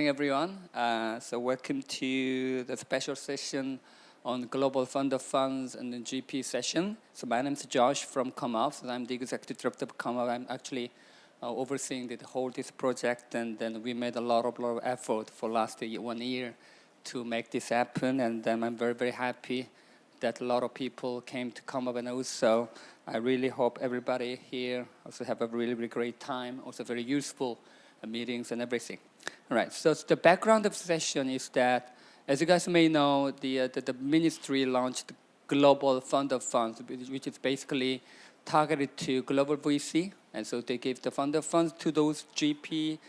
everyone. So welcome to the special session on Global Fund of Funds and the GP session. So my name is Josh from COMEUP. So I'm the executive director of COMEUP. I'm actually overseeing the whole this project, and then we made a lot of effort for last 1 year to make this happen. And I'm very, very happy that a lot of people came to COMEUP, and also I really hope everybody here also have a really, really great time, also very useful meetings and everything. All right, so the background of the session is that, as you guys may know, the ministry launched Global Fund of Funds, which is basically targeted to global VC, and so they give the fund of funds to those GP,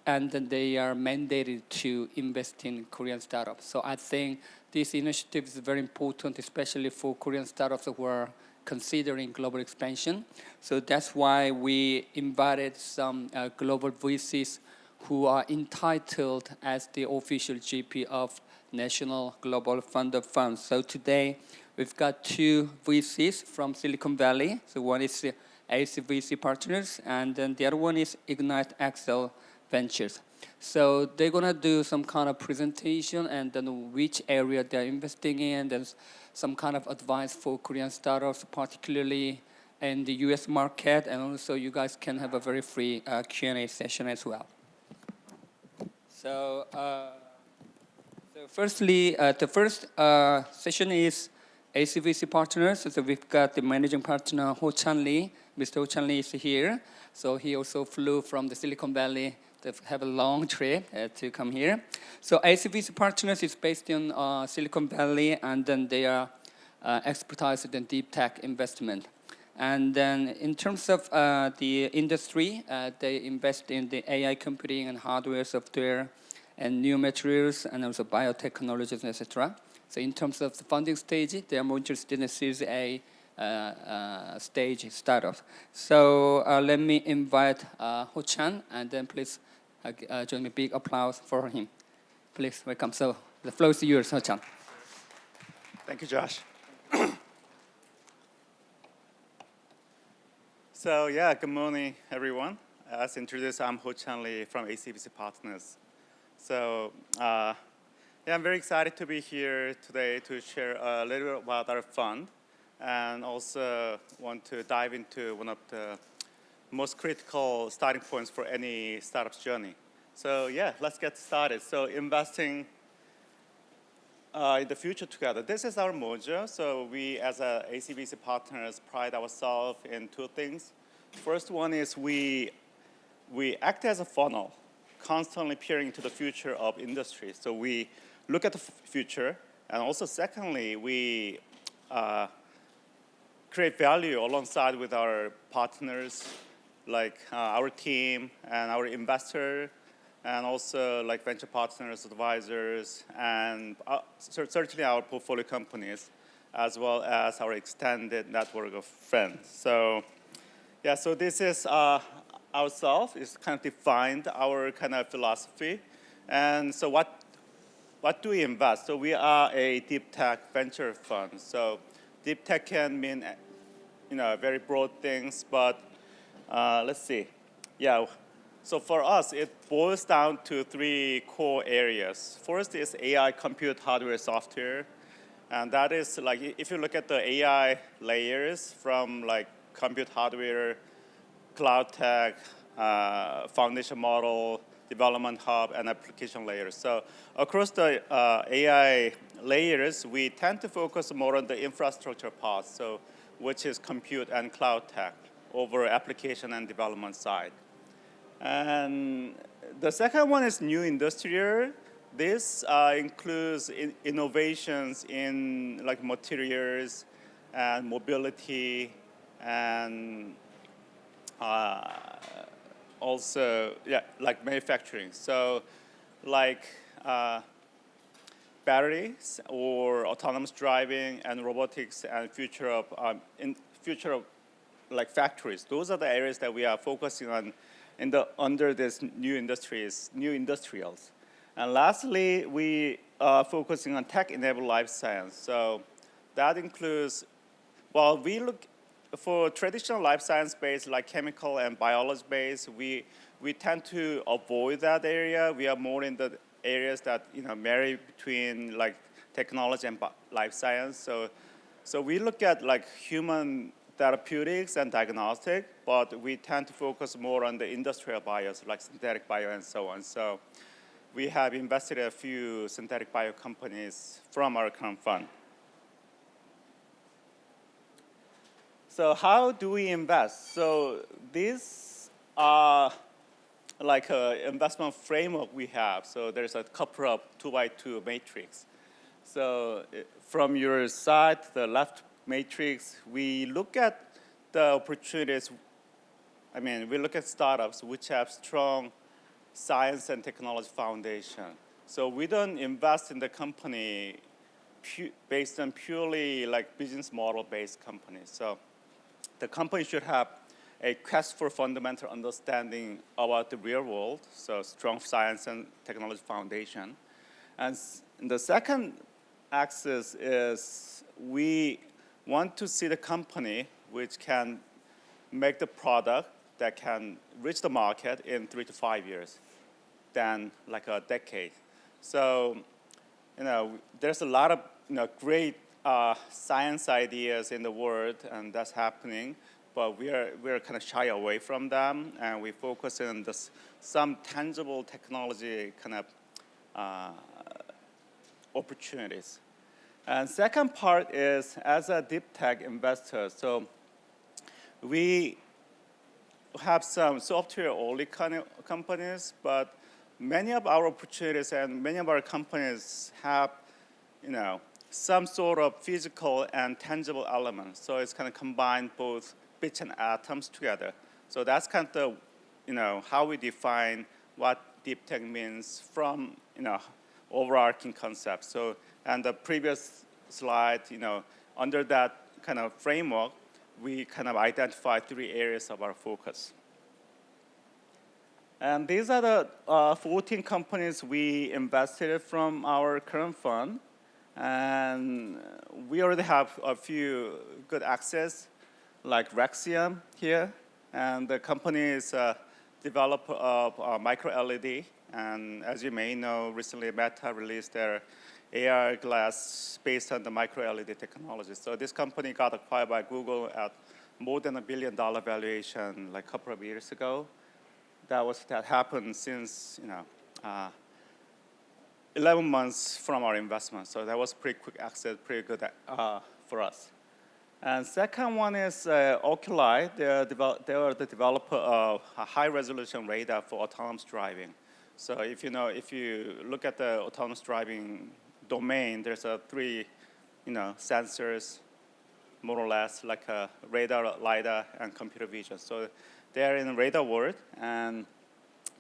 and then they are mandated to invest in Korean startups. So I think this initiative is very important, especially for Korean startups who are considering global expansion. So that's why we invited some global VCs who are entitled as the official GP of National Global Fund of Funds. So today we've got 2 VCs from Silicon Valley. So one is ACVC Partners, and then the other one is igniteXL Ventures. So they're gonna do some kind of presentation and then which area they're investing in. There's some kind of advice for Korean startups, particularly in the US market, and also you guys can have a very free Q&A session as well. So, firstly, the first session is ACVC Partners. So we've got the managing partner, Ho-Chan Lee. Mr. Ho-Chan Lee is here. So he also flew from the Silicon Valley to have a long trip to come here. So ACVC Partners is based in Silicon Valley, and then they are expertise in deep tech investment. And then in terms of the industry, they invest in the AI computing and hardware, software, and new materials, and also biotechnologies, etc. So in terms of the funding stage, they are more interested in the Series A stage startups. So let me invite Ho-Chan, and then please join me. Big applause for him. Please welcome. So the floor is yours, Ho-Chan. Thank you, Josh. So yeah, good morning, everyone. As introduced, I'm Ho-Chan Lee from ACVC Partners. So yeah, I'm very excited to be here today to share a little bit about our fund, and also want to dive into one of the most critical starting points for any startup's journey. So yeah, let's get started. So investing in the future together. This is our mojo. So we, as a ACVC Partners, pride ourselves in 2 things. First one is we act as a funnel, constantly peering into the future of industry. So we look at the future, and also secondly, we create value alongside with our partners, like our team and our investor, and also like venture partners, advisors, and certainly our portfolio companies, as well as our extended network of friends. So yeah, so this is ourselves. It's kind of defined our kind of philosophy. And so what do we invest? So we are a deep tech venture fund. So deep tech can mean very broad things, but let's see. Yeah. So for us, it boils down to 3 core areas. First is AI, compute, hardware, software. And that is like, if you look at the AI layers from like compute hardware, cloud tech, foundation model, development hub, and application layers. So across the AI layers, we tend to focus more on the infrastructure part, so which is compute and cloud tech over application and development side. And the second one is new industrial. This includes innovations in like materials and mobility, and also like manufacturing. So like batteries or autonomous driving and robotics and future of like factories. Those are the areas that we are focusing on under this new industries, new industrials. And lastly, we are focusing on tech-enabled life science. So that includes, well, we look for traditional life science space like chemical and biology base. We we tend to avoid that area. We are more in the areas that marry between like technology and life science. So we look at like human therapeutics and diagnostic, but we tend to focus more on the industrial bios, like synthetic bio and so on. So we have invested in a few synthetic bio companies from our current fund. So how do we invest? So these are like an investment framework we have. So there's a couple of 2x2 matrix. So from your side, the left matrix, we look at the opportunities. I mean, we look at startups which have strong science and technology foundation. So we don't invest in the company based on purely like business model based companies. So the company should have a quest for fundamental understanding about the real world, so strong science and technology foundation. And the second axis is we want to see the company which can make the product that can reach the market in 3 to 5 years, than like a decade. So, there's a lot of great science ideas in the world, and that's happening. But we're kind of shy away from them, and we focus on some tangible technology kind of opportunities. And second part is as a deep tech investor. So we have some software-only kind of companies, but many of our opportunities and many of our companies have, some sort of physical and tangible elements. So it's kind of combine both bits and atoms together. So that's kind of how we define what deep tech means from overarching concept. So and the previous slide, under that kind of framework, we kind of identify 3 areas of our focus. And these are the 14 companies we invested from our current fund. And we already have a few good access, like Rexium here. And the company is a developer of micro LED. And as you may know, recently Meta released their AR glass based on the micro LED technology. So this company got acquired by Google at more than $1 billion valuation like a couple of years ago. That happened since 11 months from our investment. So that was pretty quick access, pretty good for us. And second one is Oculii. They are the developer of a high-resolution radar for autonomous driving. So if you look at the autonomous driving domain, there's 3 sensors, more or less, like a radar, LiDAR, and computer vision. So they're in the radar world, and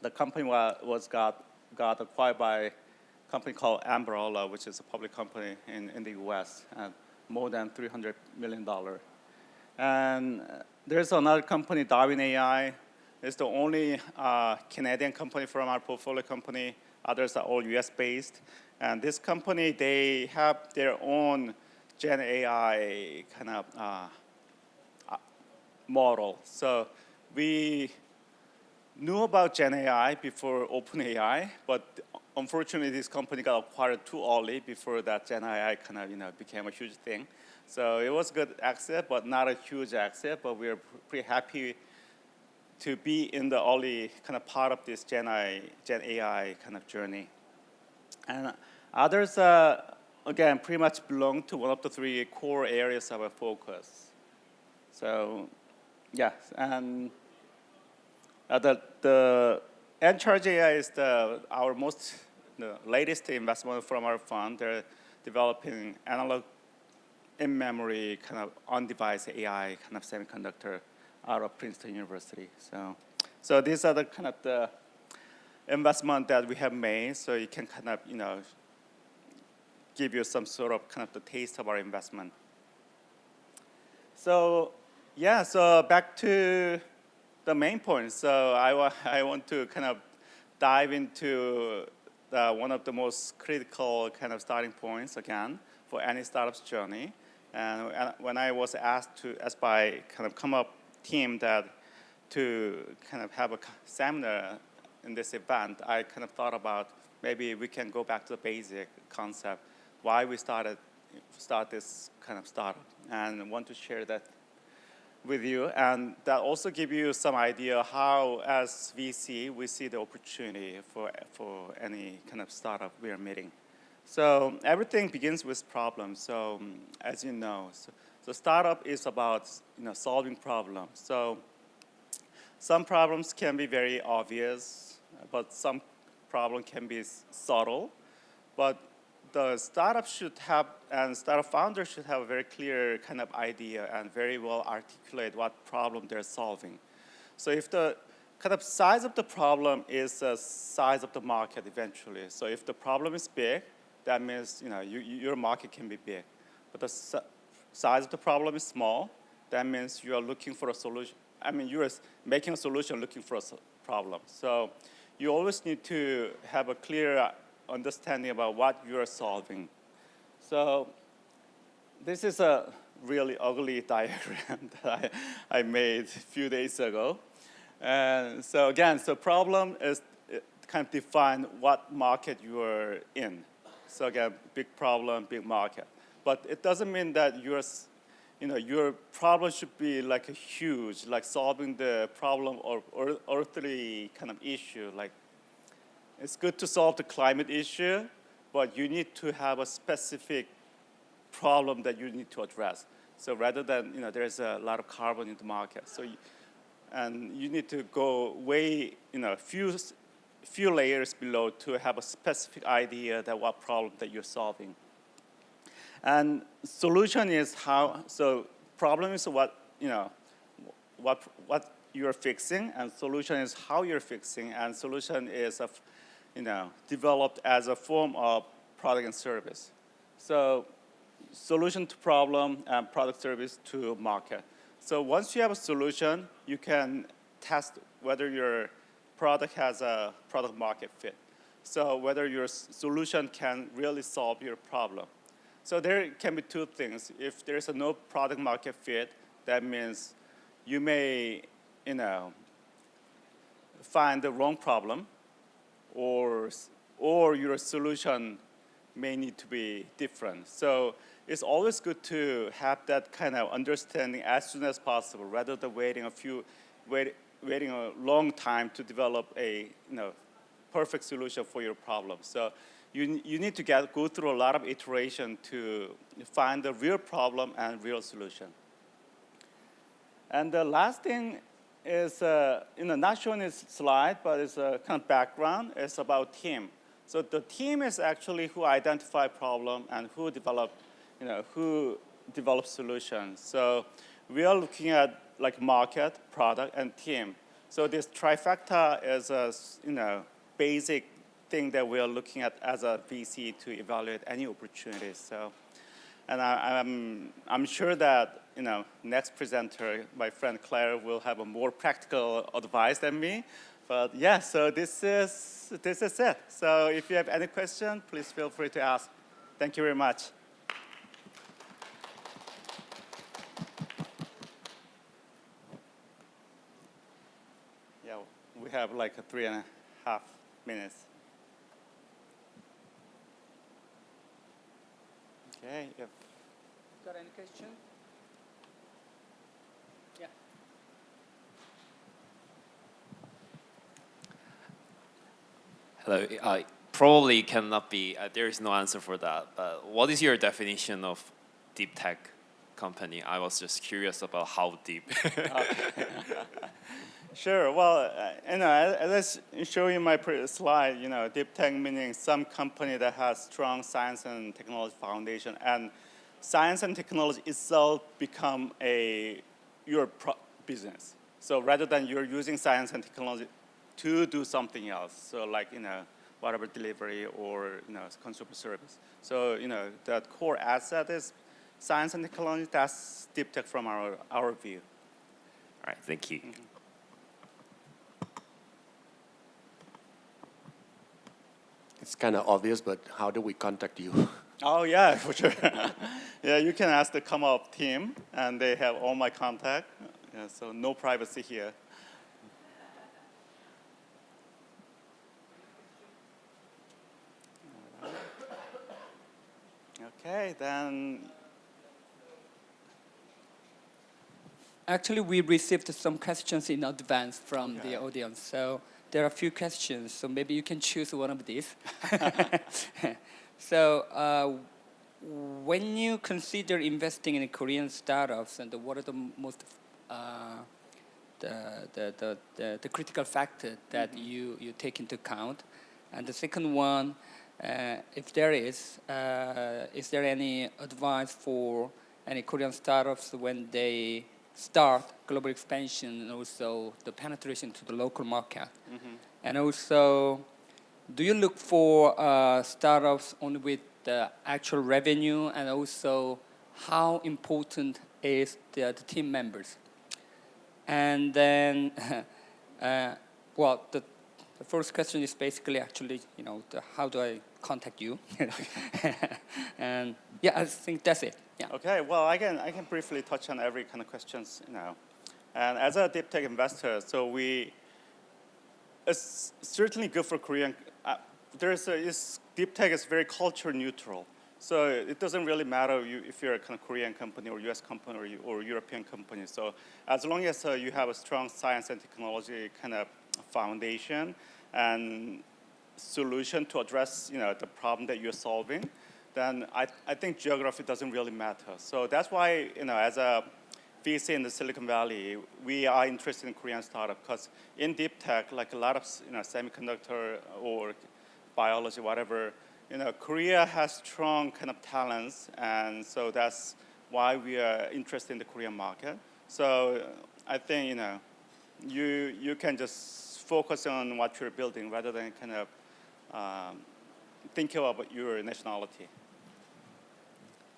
the company got acquired by a company called Umbrella, which is a public company in the US, and more than $300 million. And there's another company, Darwin AI. It's the only Canadian company from our portfolio company. Others are all US-based. And this company, they have their own Gen AI kind of model. So we knew about Gen AI before OpenAI, but unfortunately, this company got acquired too early before that Gen AI kind of became a huge thing. So it was good exit, but not a huge exit. But we're pretty happy to be in the early kind of part of this Gen AI kind of journey. And others, again, pretty much belong to one of the 3 core areas of our focus. So, yeah, and the Encharge AI is the latest investment from our fund. They're developing analog in-memory kind of on-device AI kind of semiconductor out of Princeton University. So these are the kind of the investment that we have made. So you can kind of give you some sort of kind of the taste of our investment. So yeah, so back to the main point. So I want to kind of dive into one of the most critical kind of starting points again for any startup's journey. And when I was asked by kind of COMEUP team that to kind of have a seminar in this event, I kind of thought about maybe we can go back to the basic concept, why we start this kind of startup, and want to share that with you. And that also give you some idea how, as VC, we see the opportunity for any kind of startup we are meeting. So everything begins with problems. So as you know, so startup is about solving problems. So some problems can be very obvious, but some problem can be subtle. But the startup should have, and startup founders should have a very clear kind of idea and very well articulate what problem they're solving. So if the kind of size of the problem is the size of the market eventually. So if the problem is big, that means your market can be big. But the size of the problem is small, that means you are looking for a solution. I mean, you are making a solution looking for a problem. So you always need to have a clear understanding about what you are solving. So this is a really ugly diagram that I made a few days ago. And so again, so problem is kind of define what market you are in. So again, big problem, big market. But it doesn't mean that your problem should be like a huge, like solving the problem or earthly kind of issue. Like it's good to solve the climate issue, but you need to have a specific problem that you need to address. So rather than there's a lot of carbon in the market, so and you need to go way few layers below to have a specific idea that what problem that you're solving. And solution is how. So problem is what you're fixing, and solution is how you're fixing, and solution is developed as a form of product and service. So solution to problem and product service to market. So once you have a solution, you can test whether your product has a product market fit. So whether your solution can really solve your problem. So there can be two things. If there's a no product market fit, that means you may find the wrong problem, or your solution may need to be different. So it's always good to have that kind of understanding as soon as possible, rather than waiting a long time to develop a perfect solution for your problem. So you need to go through a lot of iteration to find the real problem and real solution. And the last thing is not shown in this slide, but it's a kind of background. It's about team. So the team is actually who identify problem and who develop solutions. So we are looking at like market, product, and team. So this trifecta is a basic thing that we are looking at as a VC to evaluate any opportunities. So, and I'm sure that next presenter, my friend Claire, will have a more practical advice than me. But yeah, so this is it. So if you have any question, please feel free to ask. Thank you very much. Yeah, we have like 3.5 minutes. Okay. Yep. Got any question? Yeah. Hello. I probably cannot be. There is no answer for that. But what is your definition of deep tech company? I was just curious about how deep. Sure. Well, as I show you in my previous slide, deep tech meaning some company that has strong science and technology foundation, and science and technology itself become your business. So rather than you're using science and technology to do something else, so like whatever delivery or consumer service. So that core asset is science and technology. That's deep tech from our view. All right. Thank you. Mm-hmm. It's kind of obvious, but how do we contact you? Oh yeah, for sure. Yeah, you can ask the COMEUP team, and they have all my contact. Yeah, so no privacy here. Okay, then. Actually, we received some questions in advance from Okay. the audience. So there are a few questions. So maybe you can choose one of these. So when you consider investing in Korean startups, and what are the most the critical factor that you take into account? And the second one, if there is there any advice for any Korean startups when they start global expansion and also the penetration to the local market? And also, do you look for startups only with the actual revenue, and also how important is the team members? And then, well, the first question is basically actually, how do I contact you? And yeah, I think that's it. Yeah. Okay, well, I can briefly touch on every kind of questions, And as a deep tech investor, so it's certainly good for Korean. Deep tech is very culture neutral, so it doesn't really matter if you're a kind of Korean company or U.S. company or European company. So as long as you have a strong science and technology kind of foundation and solution to address the problem that you're solving, then I think geography doesn't really matter. So that's why as a VC in the Silicon Valley, we are interested in Korean startup because in deep tech, like a lot of semiconductor or biology, whatever, Korea has strong kind of talents, and so that's why we are interested in the Korean market. So I think you can just focus on what you're building rather than kind of think about your nationality.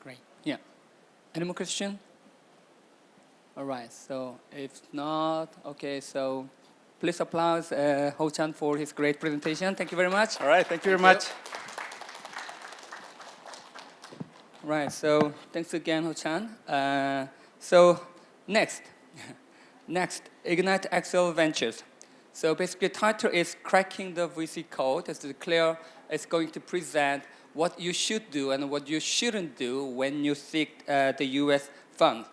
Great. Yeah. Any more question? All right. So if not, okay. So please applause Ho Chan for his great presentation. Thank you very much. All right. Thank you very much. Right. So thanks again, Ho Chan. So next, igniteXL Ventures. So basically, the title is Cracking the VC Code. As Claire is going to present what you should do and what you shouldn't do when you seek the U.S. fund.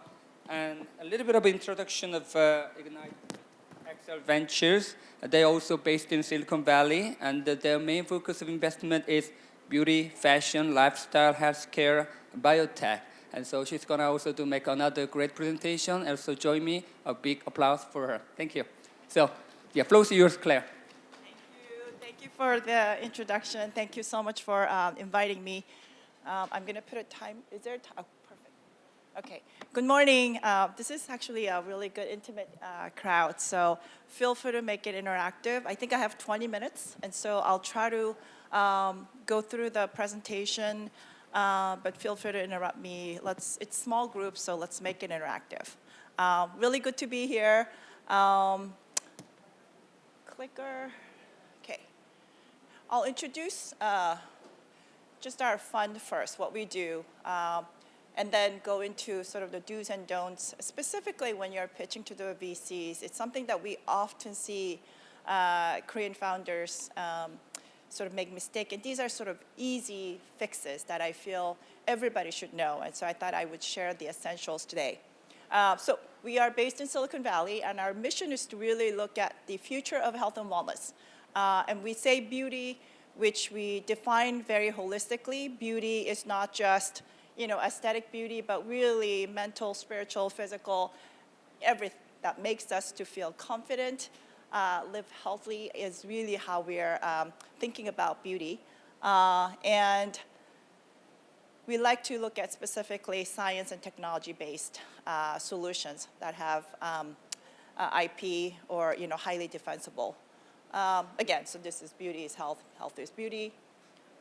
And a little bit of introduction of igniteXL Ventures. They're also based in Silicon Valley, and their main focus of investment is beauty, fashion, lifestyle, healthcare, biotech. And so she's going to also make another great presentation. Also join me. A big applause for her. Thank you. So, yeah, floor is yours, Claire. Thank you for the introduction. Thank you so much for inviting me. I'm going to put a time. Is there a time? Oh, perfect. Okay. Good morning. This is actually a really good, intimate crowd. So feel free to make it interactive. I think I have 20 minutes, and so I'll try to go through the presentation, but feel free to interrupt me. It's small groups, so let's make it interactive. Really good to be here. Clicker. Okay. I'll introduce just our fund first, what we do, and then go into sort of the do's and don'ts. Specifically, when you're pitching to the VCs, it's something that we often see Korean founders sort of make mistake. And these are sort of easy fixes that I feel everybody should know. And so I thought I would share the essentials today. So we are based in Silicon Valley, and our mission is to really look at the future of health and wellness. And we say beauty, which we define very holistically. Beauty is not just aesthetic beauty, but really mental, spiritual, physical, everything that makes us to feel confident, live healthily is really how we're thinking about beauty. And we like to look at specifically science and technology-based solutions that have IP or highly defensible. Again, so this is beauty is health, health is beauty.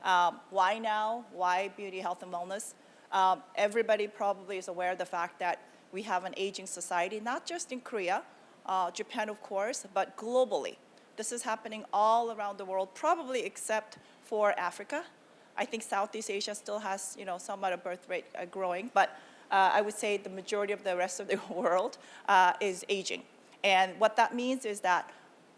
Why now? Why beauty, health, and wellness? Everybody probably is aware of the fact that we have an aging society, not just in Korea, Japan, of course, but globally. This is happening all around the world, probably except for Africa. I think Southeast Asia still has, somewhat a birth rate growing, but I would say the majority of the rest of the world is aging. And what that means is that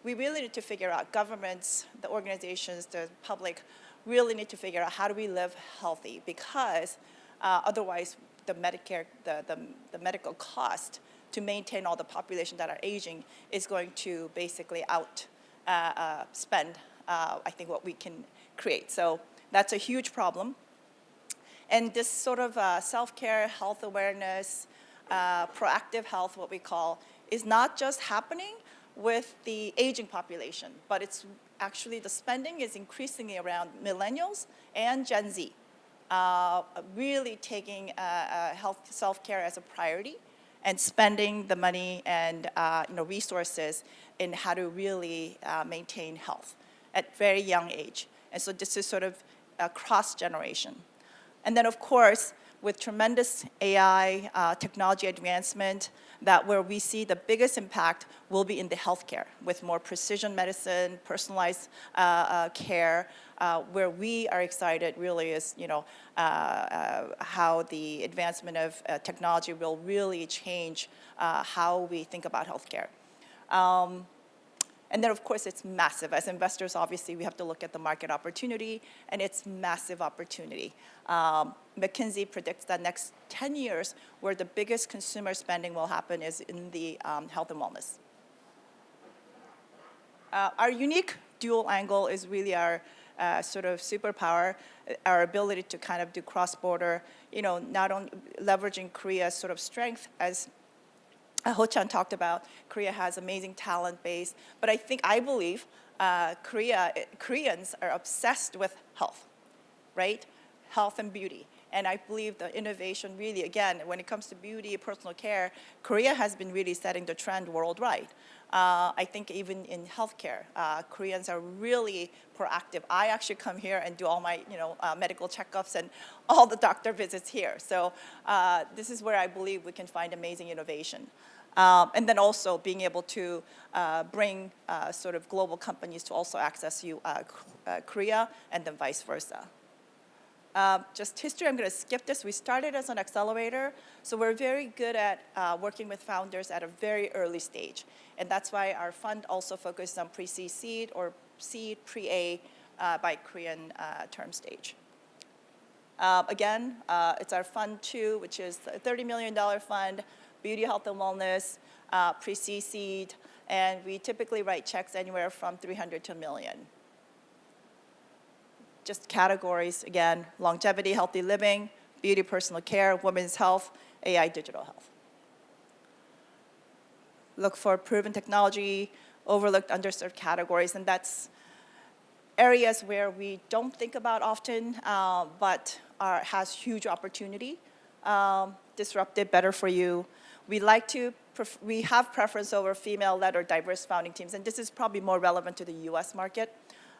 we really need to figure out, governments, the organizations, the public, really need to figure out how do we live healthy, because Otherwise, the Medicare, the medical cost to maintain all the population that are aging is going to basically spend, I think, what we can create. So that's a huge problem. And this sort of self-care, health awareness, proactive health, what we call, is not just happening with the aging population, but it's actually the spending is increasingly around millennials and Gen Z, really taking health self-care as a priority and spending the money and resources in how to really maintain health at very young age. And so this is sort of a cross-generation. And then, of course, with tremendous AI technology advancement, that where we see the biggest impact will be in the healthcare, with more precision medicine, personalized care. Where we are excited really is, how the advancement of technology will really change how we think about healthcare. And then, of course, it's massive. As investors, obviously, we have to look at the market opportunity, and it's massive opportunity. McKinsey predicts that next 10 years, where the biggest consumer spending will happen is in the health and wellness. Our unique dual angle is really our sort of superpower, our ability to kind of do cross-border, not only leveraging Korea's sort of strength as Ho-chan talked about. Korea has amazing talent base, but I believe Koreans are obsessed with health, right? Health and beauty. And I believe the innovation really, again, when it comes to beauty, personal care, Korea has been really setting the trend worldwide. I think even in healthcare, Koreans are really proactive. I actually come here and do all my, medical checkups and all the doctor visits here. So this is where I believe we can find amazing innovation. And then also being able to bring sort of global companies to also access Korea, and then vice versa. Just history, I'm going to skip this. We started as an accelerator, so we're very good at working with founders at a very early stage. And that's why our fund also focuses on pre-seed or seed, pre-A by Korean term stage. Again, it's our fund 2, which is a $30 million fund, beauty, health, and wellness, pre-seed, and we typically write checks anywhere from $300 to $1 million. Just categories, again, longevity, healthy living, beauty, personal care, women's health, AI, digital health. Look for proven technology, overlooked, underserved categories, and that's areas where we don't think about often, but has huge opportunity. Disruptive, better for you. We have preference over female-led or diverse founding teams, and this is probably more relevant to the US market,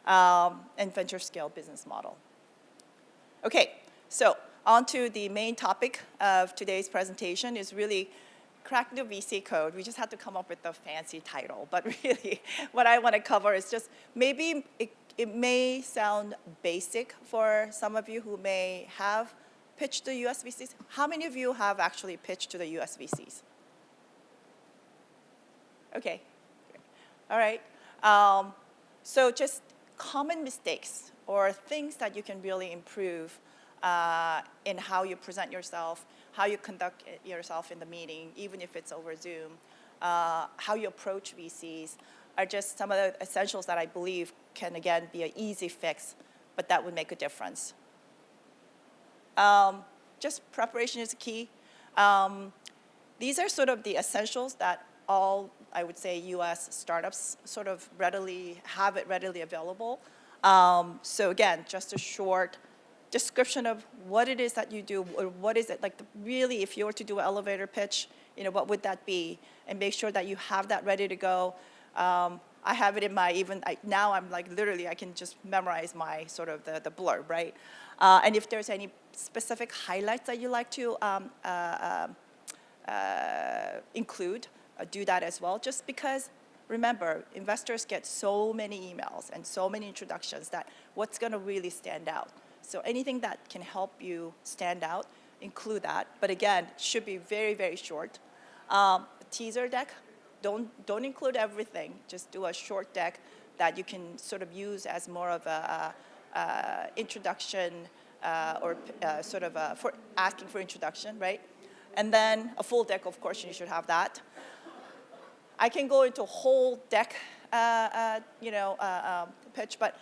and venture scale business model. Okay, so on to the main topic of today's presentation is really cracking the VC code. We just had to come up with a fancy title, but really what I want to cover is just maybe it may sound basic for some of you who may have pitched to US VCs. How many of you have actually pitched to the US VCs? Okay, all right. So just common mistakes or things that you can really improve in how you present yourself, how you conduct yourself in the meeting, even if it's over Zoom, how you approach VCs are just some of the essentials that I believe can, again, be an easy fix, but that would make a difference. Just preparation is key. These are sort of the essentials that all, I would say, US startups sort of have it readily available. So again, just a short description of what it is that you do, or what is it, really, if you were to do an elevator pitch, what would that be? And make sure that you have that ready to go. I have it in my, now I'm literally, I can just memorize my sort of the blurb, right? And if there's any specific highlights that you like to include, do that as well. Just because, remember, investors get so many emails and so many introductions that what's going to really stand out. So anything that can help you stand out, include that. But again, it should be very, very short. Teaser deck, don't include everything. Just do a short deck that you can sort of use as more of a introduction for asking for introduction, right? And then a full deck, of course, you should have that. I can go into a whole deck, pitch, but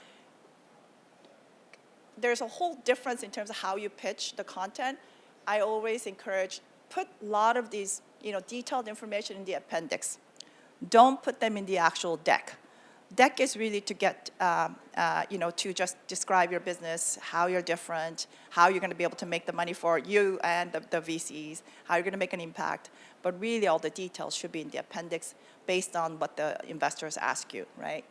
there's a whole difference in terms of how you pitch the content. I always encourage put a lot of these, detailed information in the appendix. Don't put them in the actual deck. Deck is really to get, to just describe your business, how you're different, how you're going to be able to make the money for you and the VCs, how you're going to make an impact. But really, all the details should be in the appendix based on what the investors ask you, right?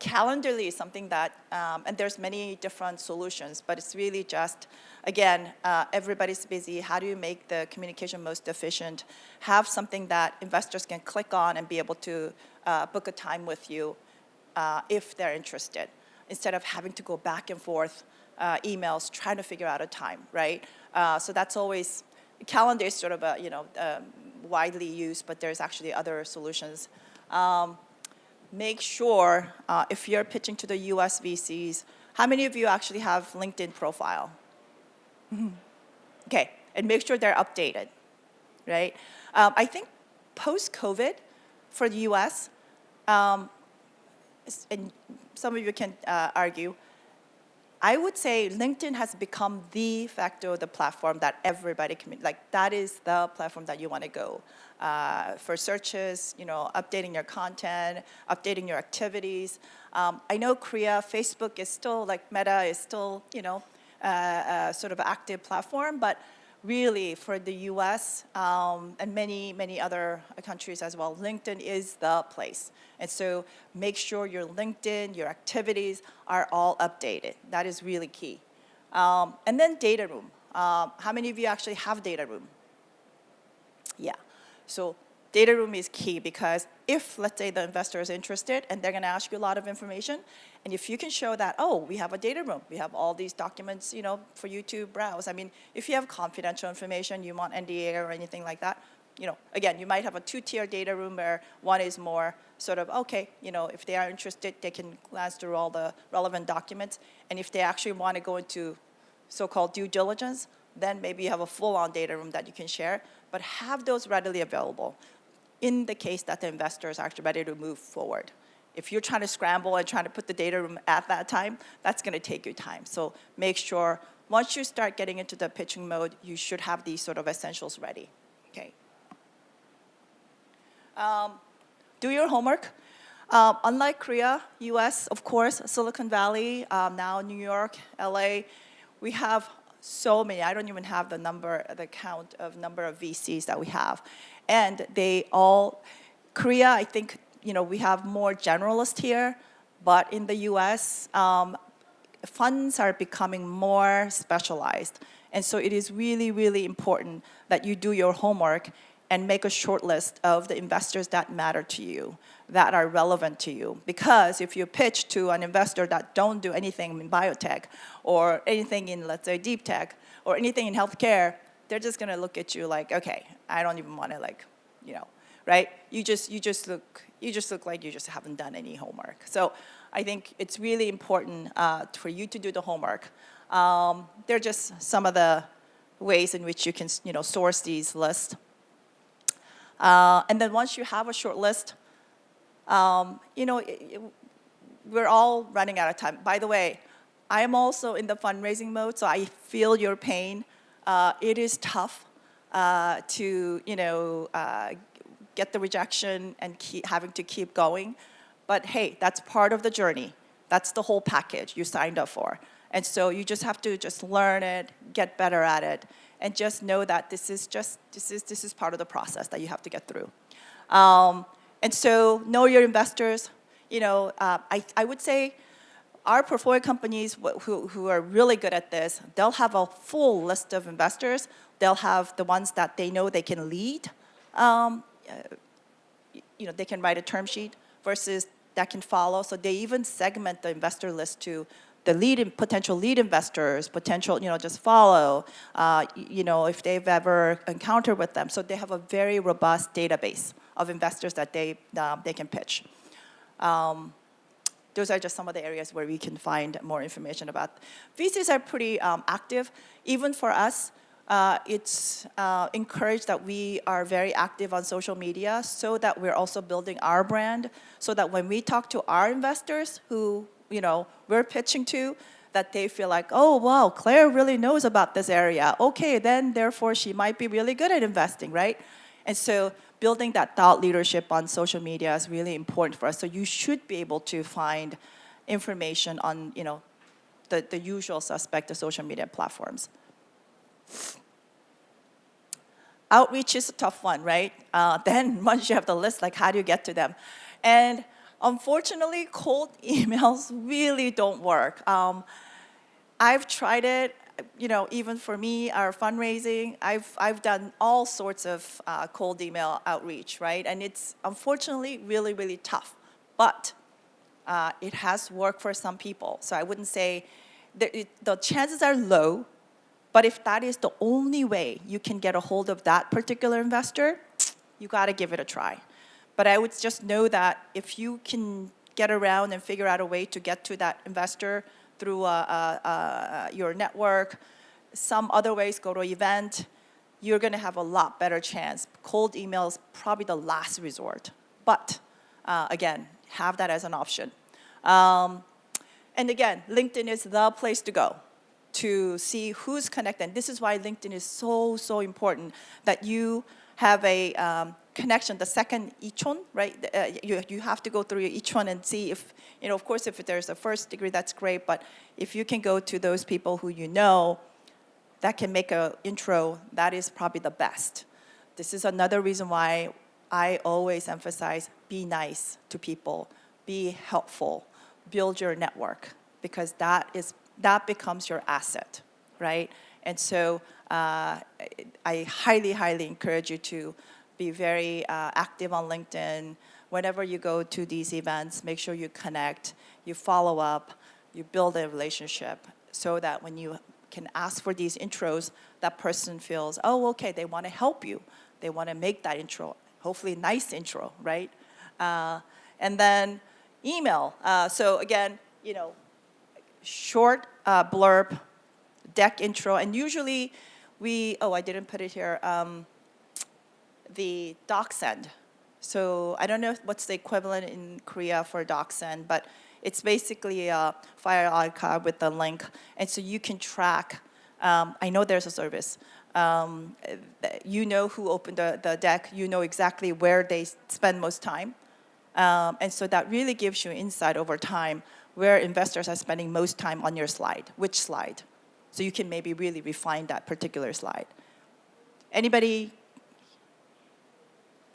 Calendly is something that, and there's many different solutions, but it's really just, again, everybody's busy. How do you make the communication most efficient? Have something that investors can click on and be able to book a time with you if they're interested, instead of having to go back and forth emails trying to figure out a time, right? So that's always, calendar is sort of widely used, but there's actually other solutions. Make sure if you're pitching to the US VCs, how many of you actually have LinkedIn profile? Okay, and make sure they're updated, right? I think post-COVID for the US, and some of you can argue, I would say LinkedIn has become the facto, the platform that everybody can, that is the platform that you want to go. For searches, updating your content, updating your activities. I know Korea, Facebook is still, Meta is still, sort of active platform, but really for the US and many other countries as well, LinkedIn is the place. And so make sure your LinkedIn, your activities are all updated. That is really key. And then data room. How many of you actually have data room? Yeah. So data room is key because if, let's say, the investor is interested and they're going to ask you a lot of information, and if you can show that, we have a data room, we have all these documents, for you to browse. I mean, if you have confidential information, you want NDA or anything like that, again, you might have a two-tier data room where one is more sort of, if they are interested, they can glance through all the relevant documents. And if they actually want to go into so-called due diligence, then maybe you have a full-on data room that you can share, but have those readily available in the case that the investor is actually ready to move forward. If you're trying to scramble and trying to put the data room at that time, that's going to take your time. So make sure once you start getting into the pitching mode, you should have these sort of essentials ready. Okay. Do your homework. Unlike Korea, US, of course, Silicon Valley, now New York, LA, we have so many. I don't even have the count of number of VCs that we have. And they all, Korea, I think, we have more generalists here, but in the US, funds are becoming more specialized. And so it is really, really important that you do your homework and make a short list of the investors that matter to you, that are relevant to you. Because if you pitch to an investor that don't do anything in biotech or anything in, let's say, deep tech or anything in healthcare, they're just going to look at you like, okay, I don't even want to right? You just look like you just haven't done any homework. So I think it's really important for you to do the homework. They're just some of the ways in which you can, source these lists. And then once you have a short list, we're all running out of time. By the way, I am also in the fundraising mode, so I feel your pain. It is tough to, get the rejection and having to keep going. But hey, that's part of the journey. That's the whole package you signed up for. And so you just have to just learn it, get better at it, and just know that this is part of the process that you have to get through. And so know your investors. I would say our portfolio companies who are really good at this, they'll have a full list of investors. They'll have the ones that they know they can lead. They can write a term sheet versus that can follow. So they even segment the investor list to the potential lead investors, potential, just follow, if they've ever encountered with them. So they have a very robust database of investors that they can pitch. those are just some of the areas where we can find more information about. VCs are pretty active. Even for us, it's encouraged that we are very active on social media so that we're also building our brand, so that when we talk to our investors who we're pitching to, that they feel like, oh, wow, Claire really knows about this area. Okay, then therefore she might be really good at investing, right? And so building that thought leadership on social media is really important for us. So you should be able to find information on, the usual suspect of social media platforms. Outreach is a tough one, right? Then once you have the list, like how do you get to them? And unfortunately, cold emails really don't work. I've tried it. Even for me, our fundraising, I've done all sorts of cold email outreach, right? And it's unfortunately really, really tough. But it has worked for some people. So I wouldn't say the chances are low, but if that is the only way you can get a hold of that particular investor, you got to give it a try. But I would just know that if you can get around and figure out a way to get to that investor through your network, some other ways, go to an event, you're going to have a lot better chance. Cold email is probably the last resort. But again, have that as an option. And again, LinkedIn is the place to go to see who's connected. And this is why LinkedIn is so, so important, that you have a connection, the second ichon, right? You have to go through your ichon and see if, of course, if there's a first degree, that's great. But if you can go to those people who that can make an intro, that is probably the best. This is another reason why I always emphasize be nice to people, be helpful, build your network, because that becomes your asset, right? And so I highly, highly encourage you to be very active on LinkedIn. Whenever you go to these events, make sure you connect, you follow up, you build a relationship, so that when you can ask for these intros, that person feels, oh, okay, they want to help you. They want to make that intro, hopefully nice intro, right? And then email. So again, short blurb, deck intro, and usually I didn't put it here, the doc send. So I don't know what's the equivalent in Korea for doc send, but it's basically a file archive with a link, and so you can track. I know there's a service. You know who opened the deck. You know exactly where they spend most time, and so that really gives you insight over time where investors are spending most time on your slide, which slide. So you can maybe really refine that particular slide. Anybody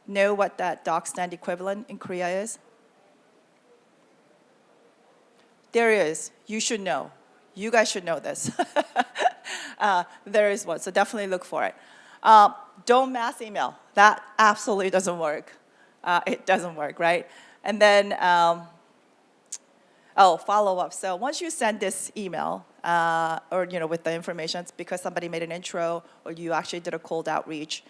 know what that doc stand equivalent in Korea is? There is. You should know. You guys should know this. There is one, so definitely look for it. Don't mass email. That absolutely doesn't work. It doesn't work, right? And then, follow up. So once you send this email, or with the information, it's because somebody made an intro or you actually did a cold outreach.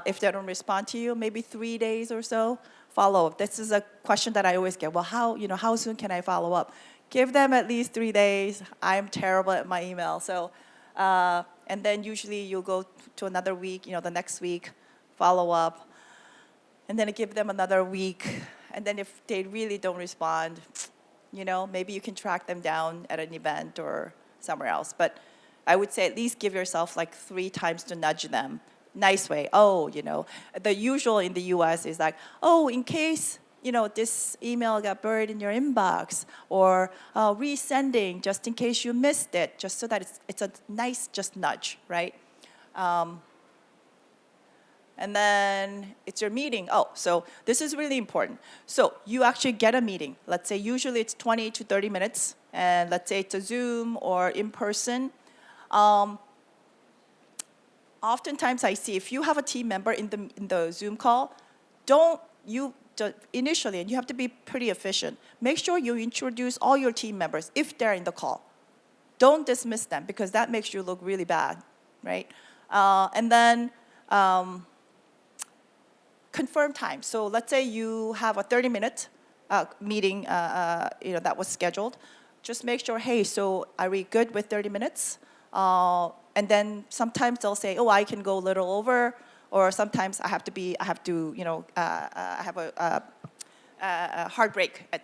If they don't respond to you, maybe 3 days or so, follow up. This is a question that I always get. Well, how soon can I follow up? Give them at least 3 days. I'm terrible at my email. So, and then usually you'll go to another week, the next week, follow up, and then give them another week. And then if they really don't respond, maybe you can track them down at an event or somewhere else. But I would say at least give yourself like 3 times to nudge them. Nice way. The usual in the US is like, in case, this email got buried in your inbox, or resending just in case you missed it, just so that it's a nice just nudge, right? And then it's your meeting. So this is really important. So you actually get a meeting. Let's say usually it's 20 to 30 minutes, and let's say it's a Zoom or in person. Oftentimes I see if you have a team member in the Zoom call, initially, and you have to be pretty efficient, make sure you introduce all your team members if they're in the call. Don't dismiss them, because that makes you look really bad, right? And then confirm time. So let's say you have a 30-minute meeting that was scheduled, just make sure, hey, so are we good with 30 minutes? And then sometimes they'll say, oh, I can go a little over, or sometimes I have a hard break at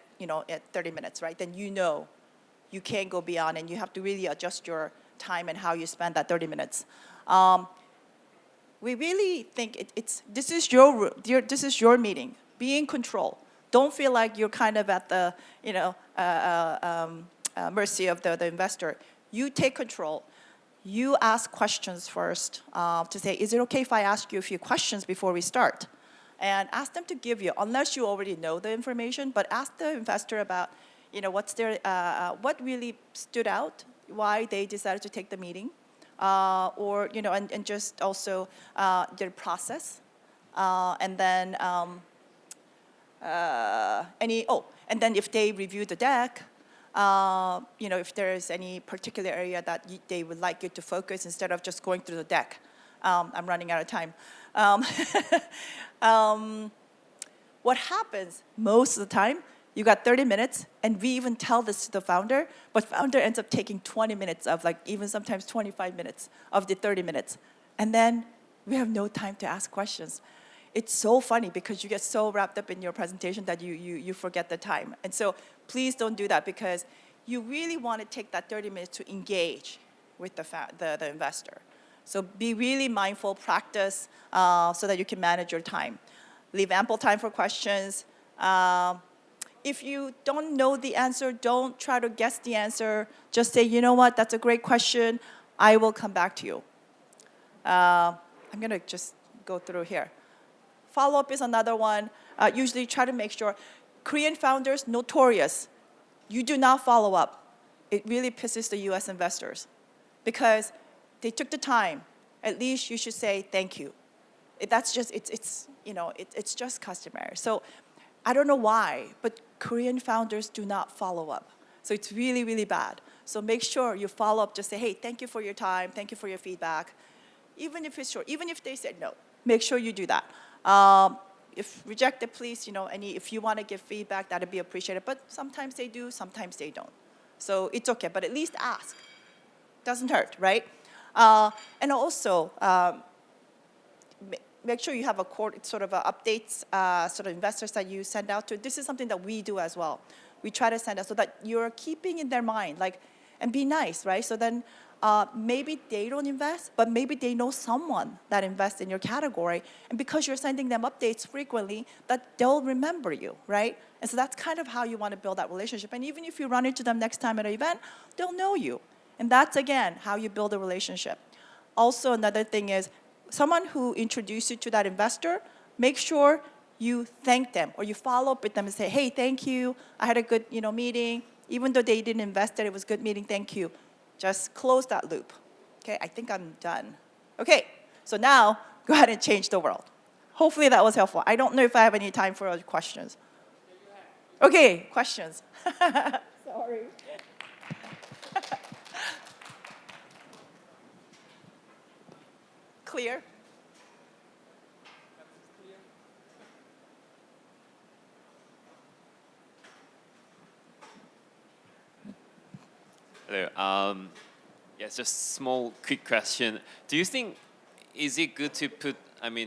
30 minutes, right? Then you can't go beyond, and you have to really adjust your time and how you spend that 30 minutes. We really think this is your meeting. Be in control. Don't feel like you're kind of at the mercy of the investor. You take control. You ask questions first to say, is it okay if I ask you a few questions before we start? And ask them to give you, unless you already know the information, but ask the investor about, what's their, what really stood out, why they decided to take the meeting, or, and just also their process. And then and then if they review the deck, if there is any particular area that they would like you to focus instead of just going through the deck. I'm running out of time. What happens most of the time, you got 30 minutes, and we even tell this to the founder, but founder ends up taking 20 minutes of even sometimes 25 minutes of the 30 minutes. And then we have no time to ask questions. It's so funny because you get so wrapped up in your presentation that you forget the time. And so please don't do that, because you really want to take that 30 minutes to engage with the investor. So be really mindful, practice, so that you can manage your time. Leave ample time for questions. If you don't know the answer, don't try to guess the answer. Just say, you know what, that's a great question. I will come back to you. I'm going to just go through here. Follow-up is another one. Usually try to make sure. Korean founders, notorious. You do not follow up. It really pisses the US investors because they took the time. At least you should say thank you. That's just, it's just customary. So I don't know why, but Korean founders do not follow up. So it's really, really bad. So make sure you follow up, just say, hey, thank you for your time, thank you for your feedback. Even if it's short, even if they said no, make sure you do that. If rejected, please, if you want to give feedback, that'd be appreciated. But sometimes they do, sometimes they don't. So it's okay, but at least ask. Doesn't hurt, right? And also, make sure you have updates, investors that you send out to. This is something that we do as well. We try to send out so that you're keeping in their mind, and be nice, right? So then maybe they don't invest, but maybe they know someone that invests in your category. And because you're sending them updates frequently, that they'll remember you, right? And so that's kind of how you want to build that relationship. And even if you run into them next time at an event, they'll know you. And that's, again, how you build a relationship. Also, another thing is, someone who introduced you to that investor, make sure you thank them or you follow up with them and say, hey, thank you. I had a good meeting. Even though they didn't invest it was a good meeting, thank you. Just close that loop. Okay, I think I'm done. Okay, so now go ahead and change the world. Hopefully that was helpful. I don't know if I have any time for other questions. Okay, questions. Sorry. Clear? Hello. Yes, just small, quick question. Do you think, is it good to put,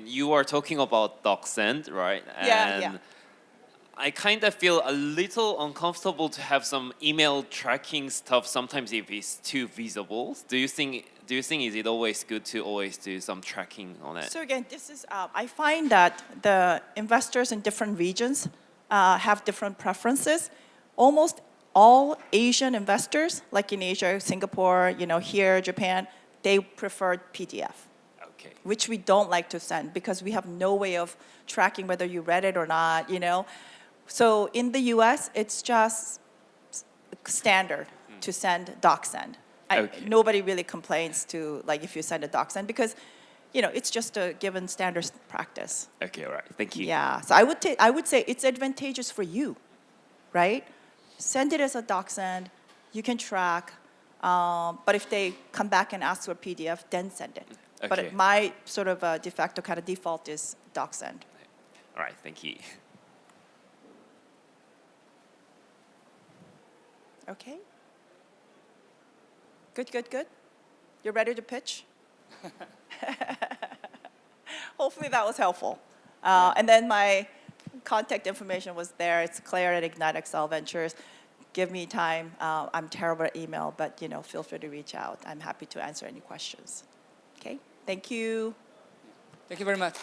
you are talking about DocSend, right? Yeah. I kind of feel a little uncomfortable to have some email tracking stuff sometimes if it's too visible. Do you think is it always good to always do some tracking on it? So again, this is I find that the investors in different regions have different preferences. Almost all Asian investors, like in Asia, Singapore, here, Japan, they prefer PDF. Okay. Which we don't like to send because we have no way of tracking whether you read it or not, So in the US, it's just standard to send DocSend. Okay. Nobody really complains to if you send a DocSend because, it's just a given standard practice. Okay, all right. Thank you. Yeah, so I would say it's advantageous for you, right? Send it as a DocSend. You can track. But if they come back and ask for a PDF, then send it. Okay. But my de facto kind of default is DocSend. All right, thank you. Okay. Good. You're ready to pitch? Hopefully that was helpful. And then my contact information was there. It's Claire at igniteXL Ventures. Give me time. I'm terrible at email, but feel free to reach out. I'm happy to answer any questions. Okay. Thank you. Thank you very much.